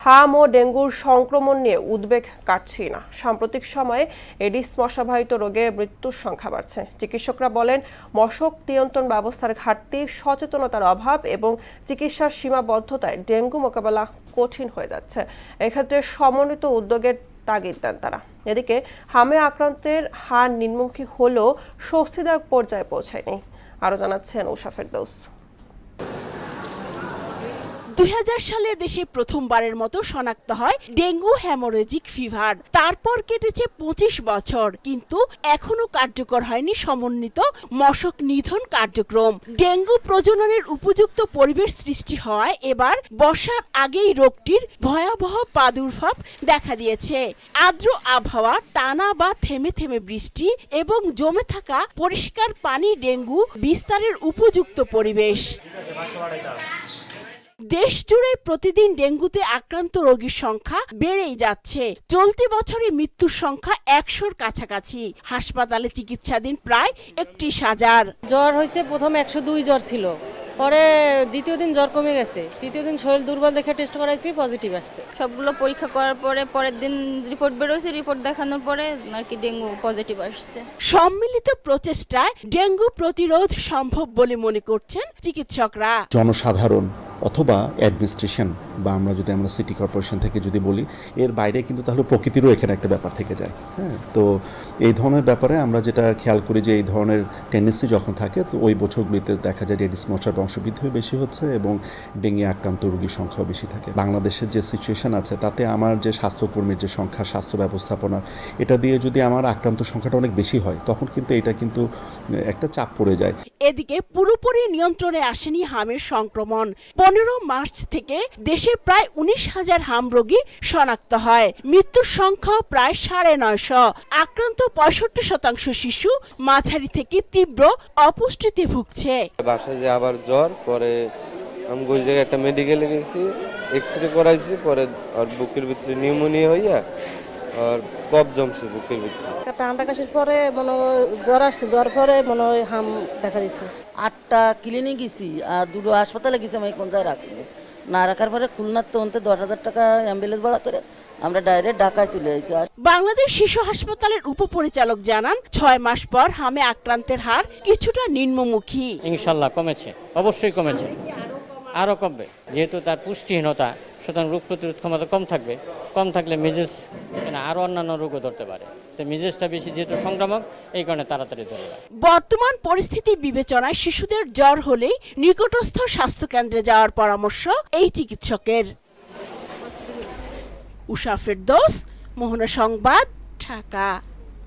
হাম ও ডেঙ্গুর সংক্রমণ নিয়ে উদ্বেগ কাটছে না। সাম্প্রতিক সময়ে এডিস মশাবাহিত রোগে মৃত্যুর সংখ্যা বাড়ছে। চিকিৎসকরা বলেন, মশক নিয়ন্ত্রণ ব্যবস্থার ঘাটতি, সচেতনতার অভাব এবং চিকিৎসার সীমাবদ্ধতায় ডেঙ্গু মোকাবেলা কঠিন হয়ে যাচ্ছে। এক্ষেত্রে সমন্বিত উদ্যোগের তাগিদ দেন তারা। এদিকে হামে আক্রান্তের হার নিম্নমুখী হলেও স্বস্তিদায়ক পর্যায়ে পৌঁছায়নি। আরও জানাচ্ছেন উষা ফেরদৌস। ২০০০ সালে দেশে প্রথমবারের মতো শনাক্ত হয় ডেঙ্গু হ্যামোরেজিক ফিভার। তারপর কেটেছে ২৫ বছর, কিন্তু এখনো কার্যকর হয়নি সমন্বিত মশক নিধন কার্যক্রম। ডেঙ্গু প্রজননের উপযুক্ত পরিবেশ সৃষ্টি হওয়ায় এবার বর্ষার আগেই রোগটির ভয়াবহ প্রাদুর্ভাব দেখা দিয়েছে। আর্দ্র আবহাওয়া, টানা বা থেমে থেমে বৃষ্টি এবং জমে থাকা পরিষ্কার পানি ডেঙ্গু বিস্তারের উপযুক্ত পরিবেশ। দেশ জুড়ে প্রতিদিন ডেঙ্গুতে আক্রান্ত রোগীর সংখ্যা বেড়েই যাচ্ছে। চলতি বছরে মৃত্যুর সংখ্যা ১০০-র কাছাকাছি। হাসপাতালে চিকিৎসাধীন প্রায় ৩১,০০০। জ্বর হয়েছে, প্রথম ১০২ জ্বর ছিল, পরে দ্বিতীয় দিন জ্বর কমে গেছে, তৃতীয় দিন শরীর দুর্বল দেখে টেস্ট করাইছি, পজিটিভ আসছে। সবগুলো পরীক্ষা করার পরে পরের দিন রিপোর্ট বেরোইছে, রিপোর্ট দেখানোর পরে নাকি ডেঙ্গু পজিটিভ আসছে। সম্মিলিত প্রচেষ্টায় ডেঙ্গু প্রতিরোধ সম্ভব বলে মনে করছেন চিকিৎসকরা। জনসাধারণ অথবা অ্যাডমিনিস্ট্রেশন বা আমরা সিটি কর্পোরেশন থেকে যদি বলি, এর বাইরে কিন্তু তাহলে প্রকৃতিরও এখানে একটা ব্যাপার থেকে যায়। হ্যাঁ, তো এই ধরনের ব্যাপারে আমরা যেটা খেয়াল করি যে এই ধরনের টেন্ডেন্সি যখন থাকে, তো ওই বছরগুলিতে দেখা যায় যে এডিস মশার বংশবৃদ্ধিও বেশি হচ্ছে এবং ডেঙ্গি আক্রান্ত রোগীর সংখ্যাও বেশি থাকে। বাংলাদেশের যে সিচুয়েশন আছে তাতে আমার যে স্বাস্থ্যকর্মীর যে সংখ্যা, স্বাস্থ্য ব্যবস্থাপনা, এটা দিয়ে যদি আমার আক্রান্ত সংখ্যাটা অনেক বেশি হয়, তখন কিন্তু এটা কিন্তু একটা চাপ পড়ে যায়। এদিকে পুরোপুরি নিয়ন্ত্রণে আসেনি হামের সংক্রমণ। ১৫ মার্চ থেকে দেশে প্রায় ১৯,০০০ হাম রোগী শনাক্ত হয়। মৃত্যুর সংখ্যা প্রায় ৯৫০। আক্রান্ত ৬৫% শিশু, মাঝারি থেকে তীব্র অপুষ্টিতে ভুগছে। বাসায় যে আবার জ্বর, পরে আমি ওই জায়গায় একটা মেডিকেলে গেছি, এক্সরে করাইছি, পরে আর বুকের ভিতরে নিউমোনিয়া হইয়া আর কফ জমছে বুকের ভিতরে। ঠান্ডা কাশির পরে মনে জ্বর আসছে, জ্বর পরে মনে হয় হাম দেখা দিচ্ছে। ৮টা ক্লিনিক গেছি আর 2টো হাসপাতালে গেছি, আমি কোন জায়গায় রাখিনি। না রাখার পরে খুলনার তো ১০,০০০ টাকা অ্যাম্বুলেন্স ভাড়া করে আমরা ডাইরেক্ট ঢাকায় চলে আসি। বাংলাদেশ শিশু হাসপাতালের উপপরিচালক জানান, ৬ মাস পর হামে আক্রান্তের হার কিছুটা নিম্নমুখী। ইনশাল্লাহ কমেছে, অবশ্যই কমেছে, আরও কমবে। যেহেতু তার পুষ্টিহীনতা, সুতরাং রোগ প্রতিরোধ ক্ষমতা কম থাকবে। কম থাকলে মেজেস আরও অন্যান্য রোগও ধরতে পারে। তো মেজেসটা বেশি যেহেতু সংক্রামক, এই কারণে তাড়াতাড়ি ধরে যায়। বর্তমান পরিস্থিতি বিবেচনায় শিশুদের জ্বর হলেই নিকটস্থ স্বাস্থ্যকেন্দ্রে যাওয়ার পরামর্শ এই চিকিৎসকের। উষা ফেরদৌস, মোহনা সংবাদ, ঢাকা।